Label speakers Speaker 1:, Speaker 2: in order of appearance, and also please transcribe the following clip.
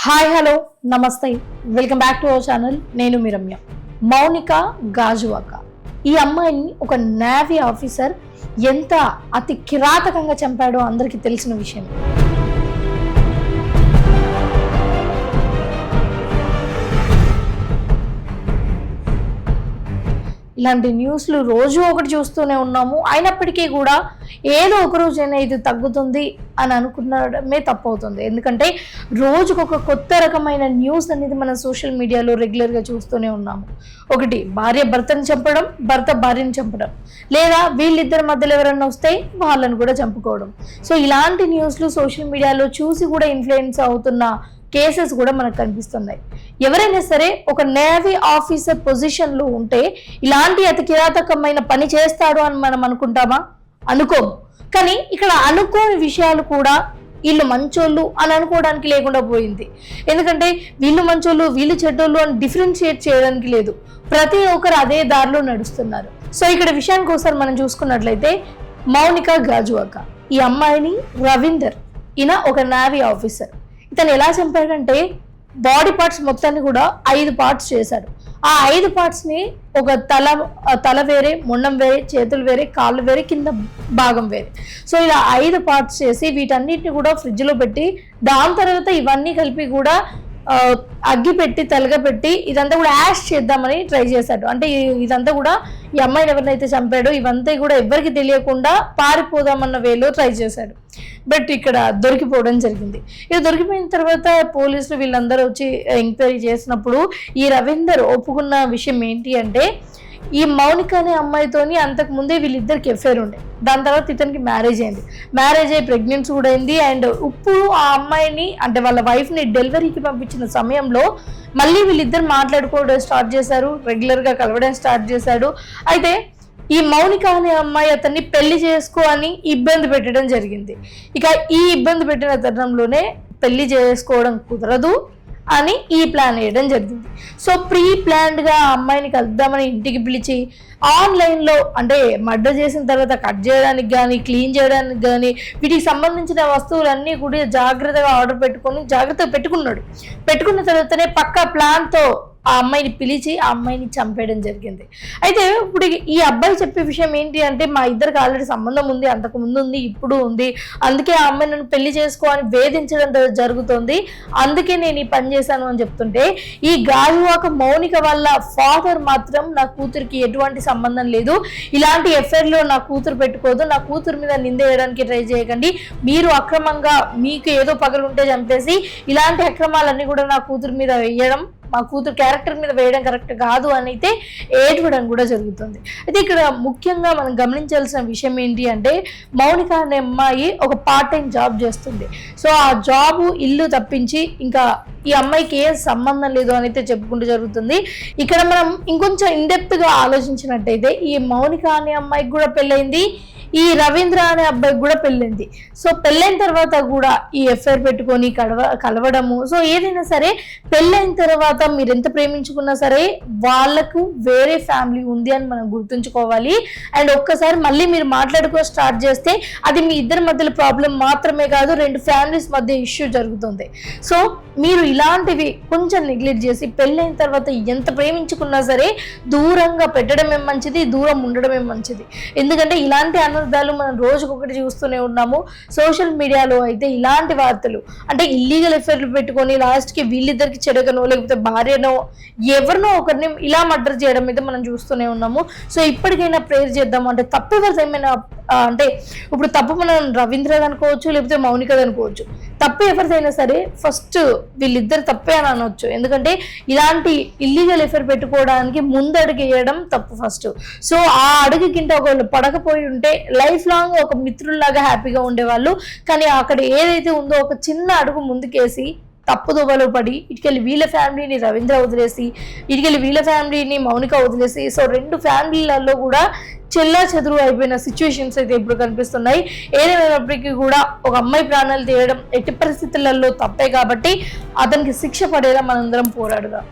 Speaker 1: Hi hello నమస్తే welcome back to our channel. నేను మీ రమ్య. మౌనిక గాజువాక ఈ అమ్మాయిని ఒక నేవీ ఆఫీసర్ ఎంత అతి కిరాతకంగా చంపాడో అందరికీ తెలిసిన విషయం. ఇలాంటి న్యూస్లు రోజు ఒకటి చూస్తూనే ఉన్నాము. అయినప్పటికీ కూడా ఏదో ఒక రోజైనా ఇది తగ్గుతుంది అని అనుకున్నమే తప్పవుతుంది. ఎందుకంటే రోజుకొక కొత్త రకమైన న్యూస్ అనేది మనం సోషల్ మీడియాలో రెగ్యులర్గా చూస్తూనే ఉన్నాము. ఒకటి భార్య భర్తను చంపడం, భర్త భార్యను చంపడం, లేదా వీళ్ళిద్దరి మధ్యలో ఎవరన్నా వస్తే వాళ్ళను కూడా చంపుకోవడం. సో ఇలాంటి న్యూస్లు సోషల్ మీడియాలో చూసి కూడా ఇన్ఫ్లుయెన్స్ అవుతున్న కేసెస్ కూడా మనకు కనిపిస్తున్నాయి. ఎవరైనా సరే ఒక నేవీ ఆఫీసర్ పొజిషన్లో ఉంటే ఇలాంటి అతి కిరాతకమైన పని చేస్తాడు అని మనం అనుకుంటామా? అనుకోము. కానీ ఇక్కడ అనుకోని విషయాలు కూడా వీళ్ళు మంచోళ్ళు అని అనుకోవడానికి లేకుండా పోయింది. ఎందుకంటే వీళ్ళు మంచోళ్ళు వీళ్ళు చెడ్డోళ్ళు అని డిఫరెన్షియేట్ చేయడానికి లేదు. ప్రతి ఒక్కరు అదే దారిలో నడుస్తున్నారు. సో ఇక్కడ విషయానికి ఒకసారి మనం చూసుకున్నట్లయితే మౌనిక గాజువాక ఈ అమ్మాయిని రవీందర్ ఈయన ఒక నేవీ ఆఫీసర్. ఇతను ఎలా చంపాడంటే బాడీ పార్ట్స్ మొత్తాన్ని కూడా 5 పార్ట్స్ చేశాడు. ఆ 5 పార్ట్స్ని ఒక తల వేరే, మొండం వేరే, చేతులు వేరే, కాళ్ళు వేరే, కింద భాగం వేరే. సో ఇలా 5 పార్ట్స్ చేసి వీటన్నిటిని కూడా ఫ్రిడ్జ్లో పెట్టి దాని తర్వాత ఇవన్నీ కలిపి కూడా అగ్గి పెట్టి తలగపెట్టి ఇదంతా కూడా యాష్ చేద్దామని ట్రై చేశాడు. అంటే ఇదంతా కూడా ఈ అమ్మాయిని ఎవరినైతే చంపాడో ఇవంతా కూడా ఎవరికి తెలియకుండా పారిపోదామన్న వేలో ట్రై చేశాడు. బట్ ఇక్కడ దొరికిపోవడం జరిగింది. ఇది దొరికిపోయిన తర్వాత పోలీసులు వీళ్ళందరూ వచ్చి ఎంక్వైరీ చేసినప్పుడు ఈ రవీందర్ ఒప్పుకున్న విషయం ఏంటి అంటే ఈ మౌనిక అనే అమ్మాయితోని అంతకు ముందే వీళ్ళిద్దరికి ఎఫైర్ ఉండే. దాని తర్వాత ఇతనికి మ్యారేజ్ అయింది. మ్యారేజ్ అయ్యి ప్రెగ్నెన్సీ కూడా అయింది. అండ్ ఇప్పుడు ఆ అమ్మాయిని అంటే వాళ్ళ వైఫ్ని డెలివరీకి పంపించిన సమయంలో మళ్ళీ వీళ్ళిద్దరు మాట్లాడుకోవడం స్టార్ట్ చేశారు. రెగ్యులర్గా కలవడం స్టార్ట్ చేశాడు. అయితే ఈ మౌనిక అనే అమ్మాయి అతన్ని పెళ్లి చేసుకో అని ఇబ్బంది పెట్టడం జరిగింది. ఇక ఈ ఇబ్బంది పెట్టిన తరుణంలోనే పెళ్లి చేసుకోవడం కుదరదు అని ఈ ప్లాన్ వేయడం జరిగింది. సో ప్రీ ప్లాన్డ్గా ఆ అమ్మాయిని కలుద్దామని ఇంటికి పిలిచి ఆన్లైన్లో అంటే మర్డర్ చేసిన తర్వాత కట్ చేయడానికి కానీ క్లీన్ చేయడానికి కానీ వీటికి సంబంధించిన వస్తువులన్నీ కూడా జాగ్రత్తగా ఆర్డర్ జాగ్రత్తగా పెట్టుకున్న తర్వాతనే పక్కా ప్లాన్తో ఆ అమ్మాయిని పిలిచి ఆ అమ్మాయిని చంపేయడం జరిగింది. అయితే ఇప్పుడు ఈ అబ్బాయి చెప్పే విషయం ఏంటి అంటే మా ఇద్దరికి ఆల్రెడీ సంబంధం ఉంది, అంతకు ముందు ఉంది, ఇప్పుడు ఉంది, అందుకే ఆ అమ్మాయి నన్ను పెళ్లి చేసుకో అని వేధించడం జరుగుతుంది, అందుకే నేను ఈ పని చేశాను అని చెప్తుంటే ఈ గాజువాక మౌనిక వాళ్ళ ఫాదర్ మాత్రం నా కూతురికి ఎటువంటి సంబంధం లేదు, ఇలాంటి ఎఫ్ఐఆర్లో నా కూతురు పెట్టుకోదు, నా కూతురు మీద నింద వేయడానికి ట్రై చేయకండి, మీరు అక్రమంగా మీకు ఏదో పగలుంటే చంపేసి ఇలాంటి అక్రమాలన్నీ కూడా నా కూతురు మీద వేయడం, మా కూతురు క్యారెక్టర్ మీద వేయడం కరెక్ట్ కాదు అని అయితే ఏడవడం కూడా జరుగుతుంది. అయితే ఇక్కడ ముఖ్యంగా మనం గమనించాల్సిన విషయం ఏంటి అంటే మౌనిక అనే అమ్మాయి ఒక పార్ట్ టైం జాబ్ చేస్తుంది. సో ఆ జాబు ఇల్లు తప్పించి ఇంకా ఈ అమ్మాయికి ఏ సంబంధం లేదు అని అయితే చెప్పుకుంటూ జరుగుతుంది. ఇక్కడ మనం ఇంకొంచెం ఇన్డెప్త్గా ఆలోచించినట్టయితే ఈ మౌనిక అనే అమ్మాయికి కూడా పెళ్ళైంది, ఈ రవీంద్ర అనే అబ్బాయికి కూడా పెళ్ళింది. సో పెళ్ళైన తర్వాత కూడా ఈ ఎఫ్ఐఆర్ పెట్టుకొని కలవడము. సో ఏదైనా సరే పెళ్ళైన తర్వాత మీరు ఎంత ప్రేమించుకున్నా సరే వాళ్ళకు వేరే ఫ్యామిలీ ఉంది అని మనం గుర్తుంచుకోవాలి. అండ్ ఒక్కసారి మళ్ళీ మీరు మాట్లాడుకో స్టార్ట్ చేస్తే అది మీ ఇద్దరి మధ్యలో ప్రాబ్లం మాత్రమే కాదు, 2 ఫ్యామిలీస్ మధ్య ఇష్యూ జరుగుతుంది. సో మీరు ఇలాంటివి కొంచెం నెగ్లెక్ట్ చేసి పెళ్ళైన తర్వాత ఎంత ప్రేమించుకున్నా సరే దూరంగా పెట్టడమే మంచిది, దూరం ఉండడమే మంచిది. ఎందుకంటే ఇలాంటి అనర్థాలు మనం రోజుకొకటి చూస్తూనే ఉన్నాము. సోషల్ మీడియాలో అయితే ఇలాంటి వార్తలు అంటే ఇల్లీగల్ ఎఫైర్లు పెట్టుకొని లాస్ట్కి వీళ్ళిద్దరికి చెడగనో లేకపోతే భార్యనో ఎవరినో ఒకరిని ఇలా మర్డర్ చేయడం అయితే మనం చూస్తూనే ఉన్నాము. సో ఇప్పటికైనా ప్రేర్ చేద్దాము. అంటే తప్పు ఎవరిదైనా అంటే ఇప్పుడు తప్పు మనం రవీంద్రది అనుకోవచ్చు లేకపోతే మౌనికది అనుకోవచ్చు. తప్పు ఎవరిదైనా సరే ఫస్ట్ వీళ్ళిద్దరు తప్పే అని అనవచ్చు. ఎందుకంటే ఇలాంటి ఇల్లీగల్ ఎఫైర్ పెట్టుకోవడానికి ముందడుగు వేయడం తప్పు ఫస్ట్. సో ఆ అడుగు కింద ఒకళ్ళు పడకపోయి ఉంటే లైఫ్ లాంగ్ ఒక మిత్రుల్లాగా హ్యాపీగా ఉండేవాళ్ళు. కానీ అక్కడ ఏదైతే ఉందో ఒక చిన్న అడుగు ముందుకేసి తప్పుదోవలో పడి ఇటుకెళ్ళి వీళ్ళ ఫ్యామిలీని రవీంద్ర వదిలేసి ఇటుకెళ్ళి వీళ్ళ ఫ్యామిలీని మౌనిక వదిలేసి సో 2 ఫ్యామిలీలలో కూడా చెల్లా చెదురు అయిపోయిన సిచ్యువేషన్స్ అయితే ఇప్పుడు కనిపిస్తున్నాయి. ఏదేమైనప్పటికీ కూడా ఒక అమ్మాయి ప్రాణాలు తీయడం ఎట్టి పరిస్థితులలో తప్పే కాబట్టి అతనికి శిక్ష పడేలా మనందరం పోరాడుదాం.